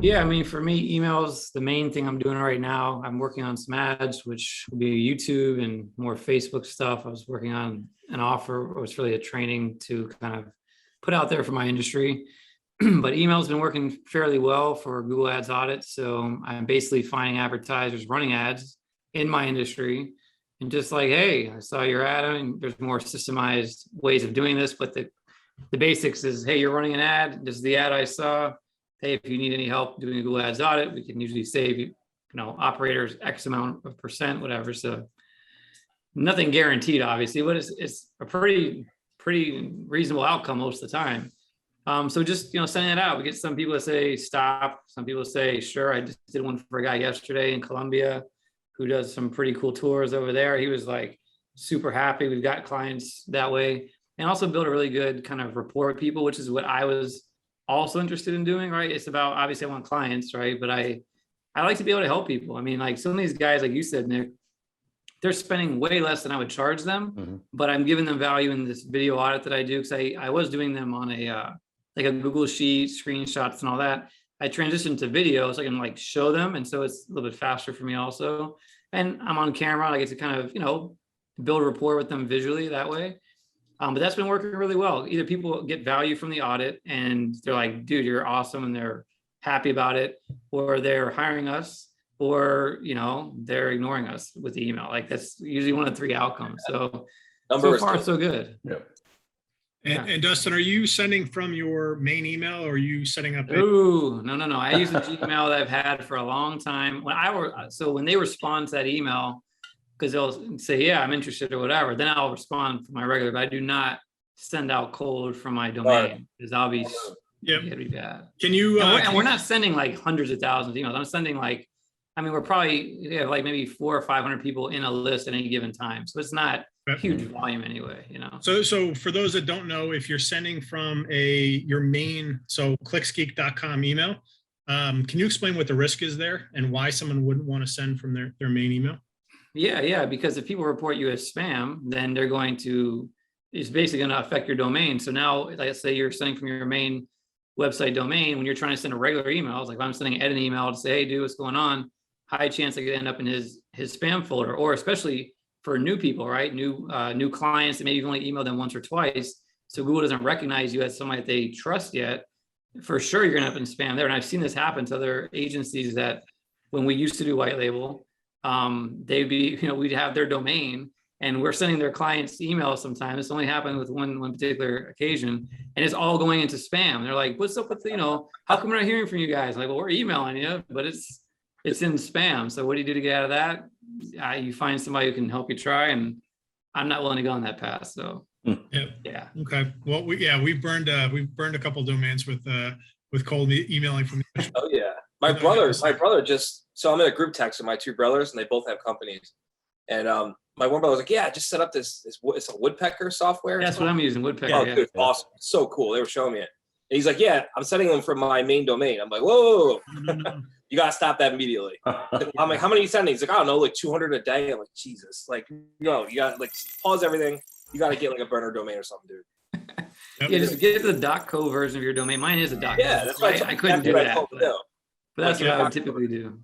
Yeah, I mean, for me, emails, the main thing I'm doing right now. I'm working on some ads, which will be YouTube and more Facebook stuff. I was working on an offer, or it's really a training to kind of put out there for my industry. But email's been working fairly well for Google Ads audit. So I'm basically finding advertisers running ads in my industry and just like, hey, I saw your ad. I mean, there's more systemized ways of doing this, but the basics is, hey, you're running an ad. This is the ad I saw. Hey, if you need any help doing a Google Ads audit, we can usually save you, operators X amount of percent, whatever. So nothing guaranteed, obviously, but it's a pretty reasonable outcome most of the time. So just sending it out. We get some people that say stop. Some people say sure. I just did one for a guy yesterday in Colombia who does some pretty cool tours over there. He was like super happy. We've got clients that way, and also build a really good kind of rapport with people, which is what I was also interested in doing, right? It's about, obviously I want clients, right? But I like to be able to help people. I mean, like some of these guys, like you said, Nick, they're spending way less than I would charge them, but I'm giving them value in this video audit that I do. Cause I was doing them on a, like a Google Sheet, screenshots and all that. I transitioned to video so I can like show them. And so it's a little bit faster for me also. And I'm on camera. I get to kind of, build rapport with them visually that way. But that's been working really well. Either people get value from the audit and they're like, dude, you're awesome. And they're happy about it, or they're hiring us, or, they're ignoring us with the email. Like that's usually one of three outcomes. So, so far, so good. Yep. And Dustin, are you sending from your main email, or are you setting up? Ooh, no. I use a Gmail that I've had for a long time. When they respond to that email, because they'll say, yeah, I'm interested or whatever, then I'll respond from my regular, but I do not send out cold from my domain because I'll be, it'd be bad. Can you, and we're not sending like hundreds of thousands of emails. I'm sending like, we're probably like maybe 400 or 500 people in a list at any given time. So it's not huge volume anyway, So for those that don't know, if you're sending from your main, so clicksgeek.com email, can you explain what the risk is there and why someone wouldn't want to send from their main email? Yeah. Because if people report you as spam, then it's basically going to affect your domain. So now, let's say you're sending from your main website domain, when you're trying to send a regular email, it's like if I'm sending Ed an email to say, hey, dude, what's going on? High chance I could end up in his spam folder, or especially for new people, right? New clients that maybe you've only emailed them once or twice. So Google doesn't recognize you as somebody that they trust yet. For sure, you're going to end up in spam there. And I've seen this happen to other agencies that when we used to do white label, we'd have their domain and we're sending their clients emails sometimes. It's only happened with one particular occasion, and it's all going into spam. They're like, what's up with, how come we're not hearing from you guys? Like, well, we're emailing you, but it's in spam. So what do you do to get out of that? You find somebody who can help you try, and I'm not willing to go on that path. So yeah. Okay. Well, we've burned a couple domains with cold emailing from. Oh yeah. My brother just, so I'm in a group text with my two brothers and they both have companies. And my one brother was like, yeah, I just set up this it's a woodpecker software. That's what I'm using, Woodpecker. Oh, dude, it's awesome. It's so cool. They were showing me it. And he's like, yeah, I'm sending them from my main domain. I'm like, whoa. You got to stop that immediatly. I'm like, how many are you sending? He's like, I don't know, like 200 a day. I'm like, Jesus. Like, no, you got to pause everything. You got to get like a burner domain or something, dude. Yeah, just get the .co version of your domain. Mine is a .co. Yeah, that's why I couldn't do that. But that's what I would typically do.